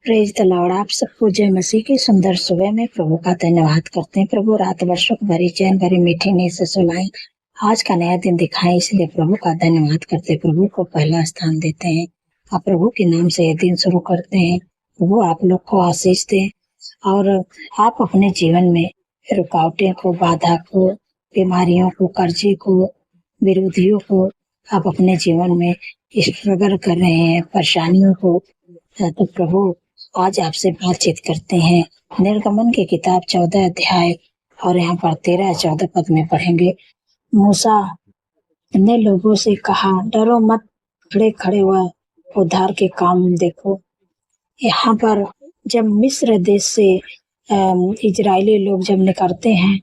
Praise the Lord. आप सबको जय मसीह की सुंदर सुबह में प्रभु का धन्यवाद करते हैं। प्रभु रात वर्षों को भरी चैन भरी मीठी नींद से सुलाएं, आज का नया दिन दिखाएं, इसलिए प्रभु का धन्यवाद करते हैं। प्रभु को पहला स्थान देते हैं। आप प्रभु के नाम से ये दिन शुरू करते हैं। प्रभु आप लोग को आशीष दें और आप अपने जीवन में रुकावटें को, बाधा को, बीमारियों को, कर्जे को, विरोधियों को आप अपने जीवन में स्ट्रगल कर रहे हैं, परेशानियों को, तो प्रभु आज आपसे बातचीत करते हैं। निर्गमन की किताब 14 अध्याय और यहाँ पर 13-14 पद में पढ़ेंगे। मूसा ने लोगों से कहा, डरो मत, खड़े खड़े हुआ उद्धार के काम देखो। यहाँ पर जब मिस्र देश से इजरायली लोग जब निकलते हैं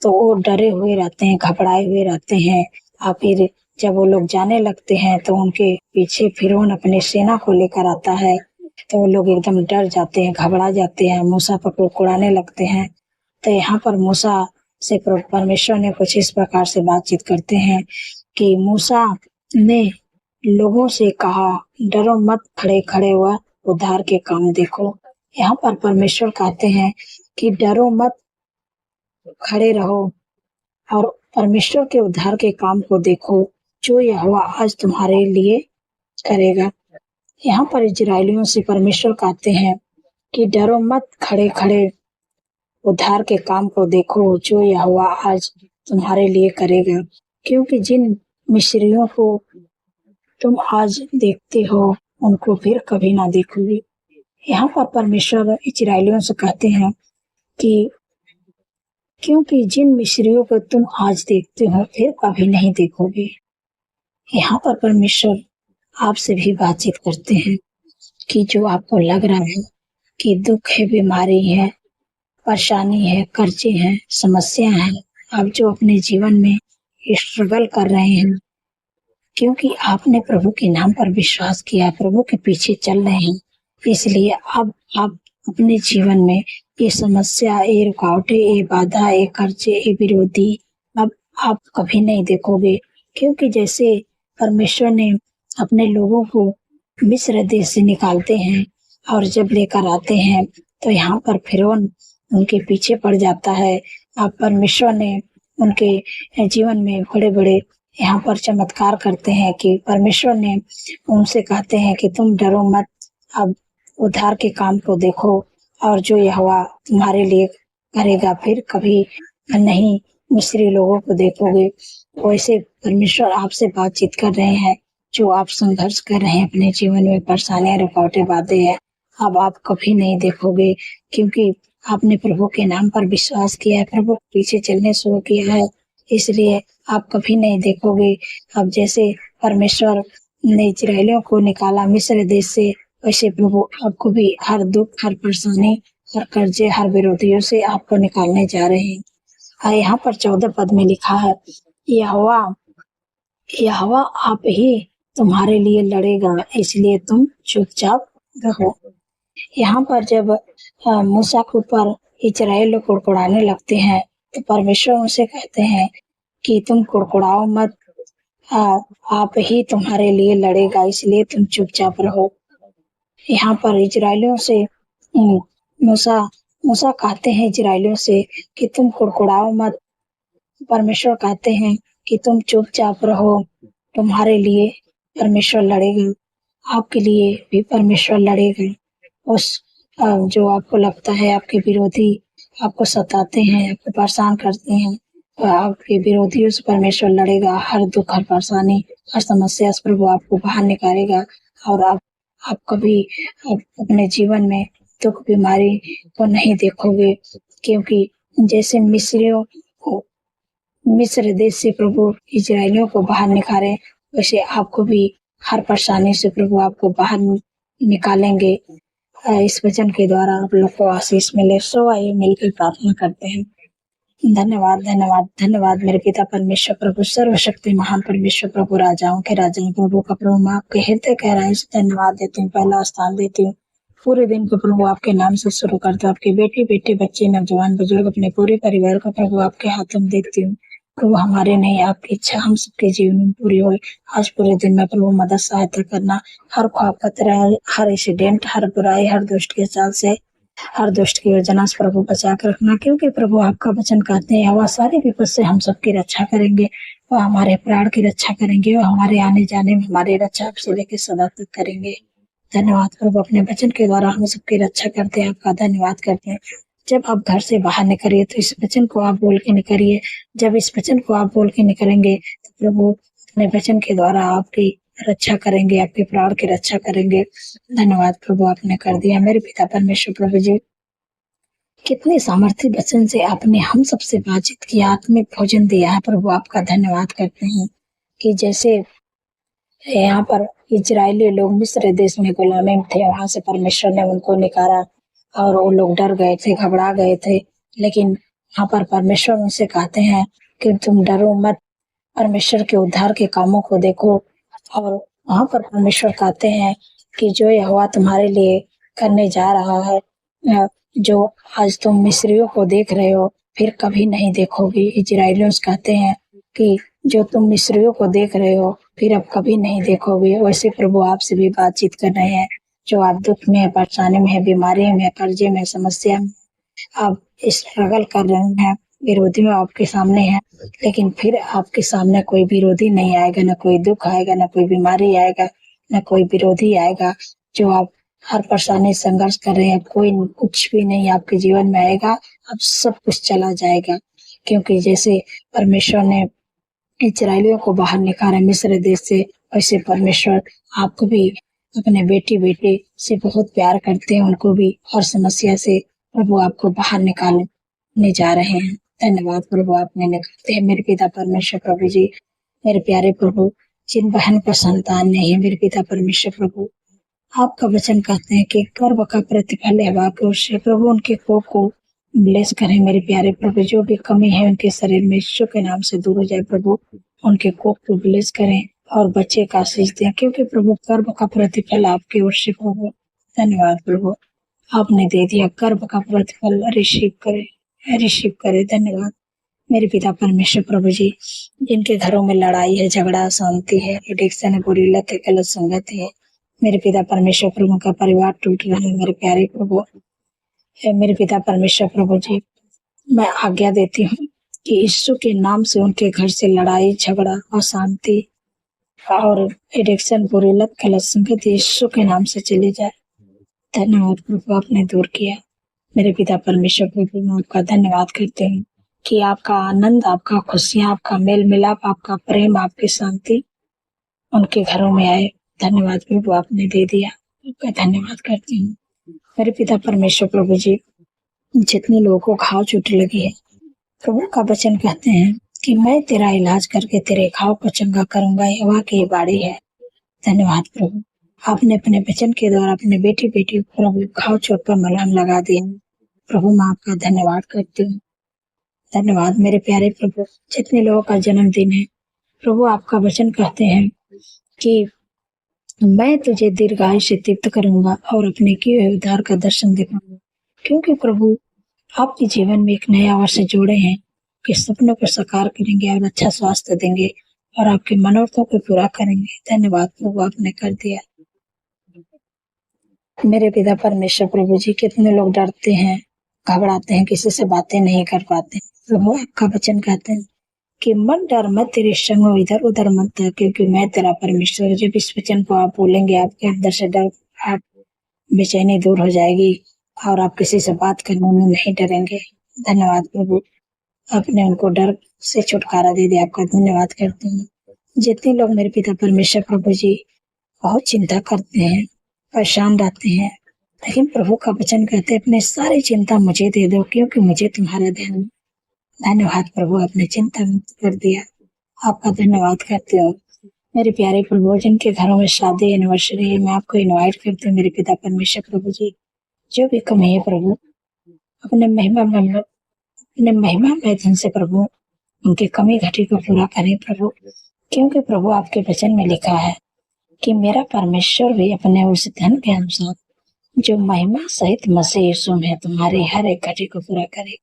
तो वो डरे हुए रहते हैं, घबराए हुए रहते हैं। और फिर जब वो लोग जाने लगते हैं तो उनके पीछे फिरौन अपने सेना को लेकर आता है, तो वो लोग एकदम डर जाते हैं, घबरा जाते हैं, मूसा पर कुड़कुड़ाने लगते हैं। तो यहाँ पर मूसा से परमेश्वर ने कुछ इस प्रकार से बातचीत करते हैं कि मूसा ने लोगों से कहा, डरो मत, खड़े खड़े हुआ उद्धार के काम देखो। यहाँ पर परमेश्वर कहते हैं कि डरो मत, खड़े रहो और परमेश्वर के उद्धार के काम को देखो जो यहोवा आज तुम्हारे लिए करेगा। यहाँ पर इजरायलियों से परमेश्वर कहते हैं कि डरो मत, खड़े खड़े उद्धार के काम को देखो जो यहोवा आज तुम्हारे लिए करेगा, क्योंकि जिन मिस्रियों को तुम आज देखते हो उनको फिर कभी ना देखोगे। यहाँ पर परमेश्वर इजरायलियों से कहते हैं कि क्योंकि जिन मिस्रियों को तुम आज देखते हो फिर कभी नहीं देखोगे। यहाँ पर परमेश्वर आपसे भी बातचीत करते हैं कि जो आपको लग रहा है कि दुख है, बीमारी है, परेशानी है, कर्जे हैं, समस्या है, आप जो अपने जीवन में स्ट्रगल कर रहे हैं, क्योंकि आपने प्रभु के नाम पर विश्वास किया, प्रभु के पीछे चल रहे हैं, इसलिए अब आप अपने जीवन में ये समस्या, ये रुकावटें, ये बाधा, ये कर्जे, ये विरोधी अब आप कभी नहीं देखोगे। क्योंकि जैसे परमेश्वर ने अपने लोगों को मिस्र देश से निकालते हैं और जब लेकर आते हैं तो यहाँ पर फिरौन उनके पीछे पड़ जाता है। अब परमेश्वर ने उनके जीवन में बड़े बड़े यहाँ पर चमत्कार करते हैं कि परमेश्वर ने उनसे कहते हैं कि तुम डरो मत, अब उद्धार के काम को देखो और जो यहोवा तुम्हारे लिए करेगा फिर कभी नहीं मिस्री लोगों को देखोगे। वैसे परमेश्वर आपसे बातचीत कर रहे हैं, जो आप संघर्ष कर रहे हैं अपने जीवन में, परेशानियां, रुकावटें, बातें हैं, अब आप कभी नहीं देखोगे, क्योंकि आपने प्रभु के नाम पर विश्वास किया है, प्रभु के पीछे चलने शुरू किया है, इसलिए आप कभी नहीं देखोगे। अब जैसे परमेश्वर ने इजरायलियों को निकाला मिस्र देश से, वैसे प्रभु आपको भी हर दुख, हर परेशानी, हर कर्जे, हर विरोधियों से आपको निकालने जा रहे हैं। यहाँ पर 14 पद में लिखा है, यहोवा आप ही तुम्हारे लिए लड़ेगा, इसलिए तुम चुपचाप रहो। यहाँ पर जब मूसा के ऊपर इजराइल लोग कुड़कुड़ाने लगते हैं तो परमेश्वर उनसे कहते हैं कि तुम कुड़कुड़ाओ मत, आप ही तुम्हारे लिए लड़ेगा, इसलिए तुम चुपचाप रहो। यहाँ पर इजराइलियों से मूसा कहते हैं इजराइलियों से कि तुम कुड़कुड़ाओ मत, परमेश्वर कहते हैं कि तुम चुपचाप रहो, तुम्हारे लिए परमेश्वर लड़ेगा, आपके लिए भी परमेश्वर लड़ेगा। उस जो आपको लगता है आपके विरोधी आपको सताते हैं, आपको परेशान करते हैं, तो आपके विरोधियों से परमेश्वर लड़ेगा। हर दुख, हर परेशानी, हर समस्या से प्रभु आपको बाहर निकालेगा और आप कभी अपने जीवन में दुख, बीमारी को नहीं देखोगे, क्योंकि जैसे मिस्र देश से प्रभु इजरायलियों को बाहर निकाले, वैसे आपको भी हर परेशानी से प्रभु आपको बाहर निकालेंगे। इस वचन के द्वारा आप लोग को आशीष मिले। सो आइए मिलकर प्रार्थना करते हैं। धन्यवाद धन्यवाद धन्यवाद मेरे पिता परमेश्वर, प्रभु सर्वशक्ति महान परमेश्वर, प्रभु राजाओं के राजा, प्रभु का प्रभु, मैं आपके हृदय गहराई से धन्यवाद देती हूँ, पहला स्थान देती हूँ। पूरे दिन को प्रभु आपके नाम से शुरू करते हूँ। आपके बेटे, बच्चे, नौजवान, बुजुर्ग, अपने पूरे परिवार को प्रभु आपके हाथों में देखती हूँ। प्रभु हमारे नहीं, आपकी इच्छा हम सबके जीवन में पूरी हो। आज पूरे दिन में प्रभु मदद सहायता करना, हर ख्वाब खतरा, हर एक्सीडेंट, हर बुराई, हर दुष्ट के चाल से, हर दुष्ट की योजना से प्रभु बचा कर रखना, क्योंकि प्रभु आपका वचन कहते हैं वह सारी विपद से हम सबकी रक्षा करेंगे, वह हमारे प्राण की रक्षा करेंगे, वह हमारे आने जाने में हमारी रक्षा से लेकर सदा तक करेंगे। धन्यवाद प्रभु, अपने वचन के द्वारा हम सबकी रक्षा करते हैं, आपका धन्यवाद करते हैं। जब आप घर से बाहर निकलिए तो इस वचन को आप बोल के निकलिए। जब इस वचन को आप बोल के निकलेंगे तो प्रभु अपने वचन के द्वारा आपकी रक्षा करेंगे, आपके प्राण की रक्षा करेंगे। धन्यवाद प्रभु, आपने कर दिया। मेरे पिता परमेश्वर प्रभु जी, कितने सामर्थ्य वचन से आपने हम सबसे बातचीत किया, आत्मिक भोजन दिया है प्रभु, आपका धन्यवाद करते हैं। कि जैसे यहाँ पर इजरायली लोग मिस्र देश में गुलामी में थे, वहां से परमेश्वर ने उनको निकाला और वो लोग डर गए थे, घबरा गए थे, लेकिन वहाँ पर परमेश्वर उनसे कहते हैं कि तुम डरो मत, परमेश्वर के उद्धार के कामों को देखो। और वहाँ पर परमेश्वर कहते हैं कि जो यहोवा तुम्हारे लिए करने जा रहा है, जो आज तुम मिस्रियों को देख रहे हो फिर कभी नहीं देखोगे। इजरायलियों से कहते हैं कि जो तुम मिस्रियों को देख रहे हो फिर अब कभी नहीं देखोगे। वैसे प्रभु आपसे भी बातचीत कर रहे हैं, जो आप दुख में है, परेशानी में है, बीमारी में है, कर्जे में, समस्या में आप स्ट्रगल कर रहे हैं, विरोधी में आपके सामने है, लेकिन फिर आपके सामने कोई विरोधी नहीं आएगा, न कोई दुख आएगा, न कोई बीमारी आएगा, न कोई विरोधी आएगा। जो आप हर परेशानी संघर्ष कर रहे हैं, कोई कुछ भी नहीं आपके जीवन में आएगा, अब सब कुछ चला जाएगा। क्योंकि जैसे परमेश्वर ने इजरायलियों को बाहर निकाला मिस्र देश से, वैसे परमेश्वर आपको भी अपने बेटे से बहुत प्यार करते हैं, उनको भी हर समस्या से प्रभु आपको बाहर निकालने जा रहे हैं। धन्यवाद प्रभु, आपने निकालते हैं। मेरे पिता परमेश्वर प्रभु जी, मेरे प्यारे प्रभु, जिन बहन का संतान नहीं है, मेरे पिता परमेश्वर प्रभु, आपका वचन कहते हैं कि कर्म का प्रतिफल है से प्रभु उनके कोप को ब्लेस करें। मेरे प्यारे प्रभु, जो भी कमी है उनके शरीर में यीशु के नाम से दूर हो जाए प्रभु, उनके कोप को ब्लेस करें और बच्चे का आशीष दें, क्योंकि प्रभु कर्म का प्रतिफल आपकी ओर से प्रभु। धन्यवाद प्रभु, आपने दे दिया, कर्म का प्रतिफल रिसीव करे। धन्यवाद मेरे पिता परमेश्वर प्रभु जी, जिनके घरों में लड़ाई है, झगड़ा, शांति है, एडिक्शन है, बुरी लत है, गलत संगति है, मेरे पिता परमेश्वर प्रभु का परिवार टूट रहा है। मेरे प्यारे प्रभु, मेरे पिता परमेश्वर प्रभु जी, मैं आज्ञा देती हूँ कि यीशु के नाम से उनके घर से लड़ाई, झगड़ा, अशांति और एडिक्शन, बुरी लत, गलत संगति यीशु के नाम से चली जाए। धन्यवाद प्रभु, आपने दूर किया। मेरे पिता परमेश्वर प्रभु, मैं आपका धन्यवाद करते हैं कि आपका आनंद, आपका खुशियाँ, आपका मेल मिलाप, आपका प्रेम, आपकी शांति उनके घरों में आए। धन्यवाद प्रभु, आपने दे दिया, आपका धन्यवाद करती हूँ। मेरे पिता परमेश्वर प्रभु जी, जितने लोगों को घाव चोट लगी है, प्रभु का वचन कहते हैं कि मैं तेरा इलाज करके तेरे घाव को चंगा करूंगा, यहोवा की बाड़ी है। धन्यवाद प्रभु, आपने अपने वचन के द्वारा अपने बेटी प्रभु घाव चोट पर मलहम लगा दिया। प्रभु मैं आपका धन्यवाद करती हूँ। धन्यवाद मेरे प्यारे प्रभु, जितने लोगों का जन्मदिन है प्रभु, आपका वचन कहते हैं कि मैं तुझे दीर्घायु से तृप्त करूंगा और अपने किए हुए उद्धार का दर्शन दिखाऊंगा। क्योंकि प्रभु आपके जीवन में एक नया वर्ष जोड़े हैं कि सपनों को साकार करेंगे और अच्छा स्वास्थ्य देंगे और आपके मनोरथों को पूरा करेंगे। धन्यवाद प्रभु, आपने कर दिया। मेरे पिता परमेश्वर प्रभु जी, कितने लोग डरते हैं, घबराते हैं, किसी से बातें नहीं कर पाते। प्रभु आपका वचन कहते हैं कि मत डर, मत तेरे संग इधर उधर मत, क्योंकि मैं तेरा परमेश्वर। जब इस वचन को आप बोलेंगे, आपके अंदर से डर, आप बेचैनी दूर हो जाएगी और आप किसी से बात करने में नहीं डरेंगे। धन्यवाद प्रभु, आपने उनको डर से छुटकारा दे दिया, आपका धन्यवाद करते हैं। जितने लोग मेरे पिता परमेश्वर प्रभु जी बहुत चिंता करते हैं, परेशान रहते हैं, लेकिन प्रभु का वचन कहते हैं अपने सारी चिंता मुझे दे दो, क्योंकि मुझे तुम्हारा ध्यान। धन्यवाद प्रभु, आपने चिंता मुक्त कर दिया, आपका धन्यवाद करती हूँ। मेरे प्यारे प्रभु, जिनके घरों में शादी, एनिवर्सरी है, मैं आपको इनवाइट करती हूँ मेरे पिता परमेश्वर प्रभु जी। जो भी कमी है प्रभु, अपने महिमा मैथन से प्रभु उनके कमी घटी को पूरा करें प्रभु, क्योंकि प्रभु आपके वचन में लिखा है कि मेरा परमेश्वर भी अपने उस धन के अनुसार जो महिमा सहित मसीह यीशु में तुम्हारी हर एक घटी को पूरा करे।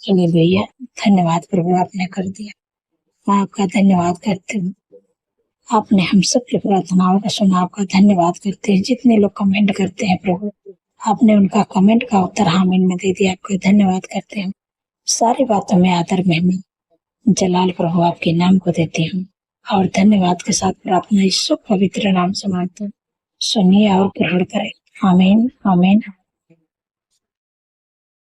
हालेलुया। धन्यवाद प्रभु, आपने कर दिया। मैं आपका धन्यवाद करती हूँ। आपने हम सबकी प्रार्थनाओं का सुना, आपका धन्यवाद करते हैं। जितने लोग कमेंट करते हैं प्रभु, आपने उनका कमेंट का उत्तर आमीन में दे दिया। आपका धन्यवाद करते हैं। सारी बातों में आदर महिमा जलाल प्रभु आपके नाम को देती हूँ और धन्यवाद के साथ प्रार्थना यीशु पवित्र नाम से मांगता हूँ। सुनिए और ग्रहण करें। आमीन आमीन।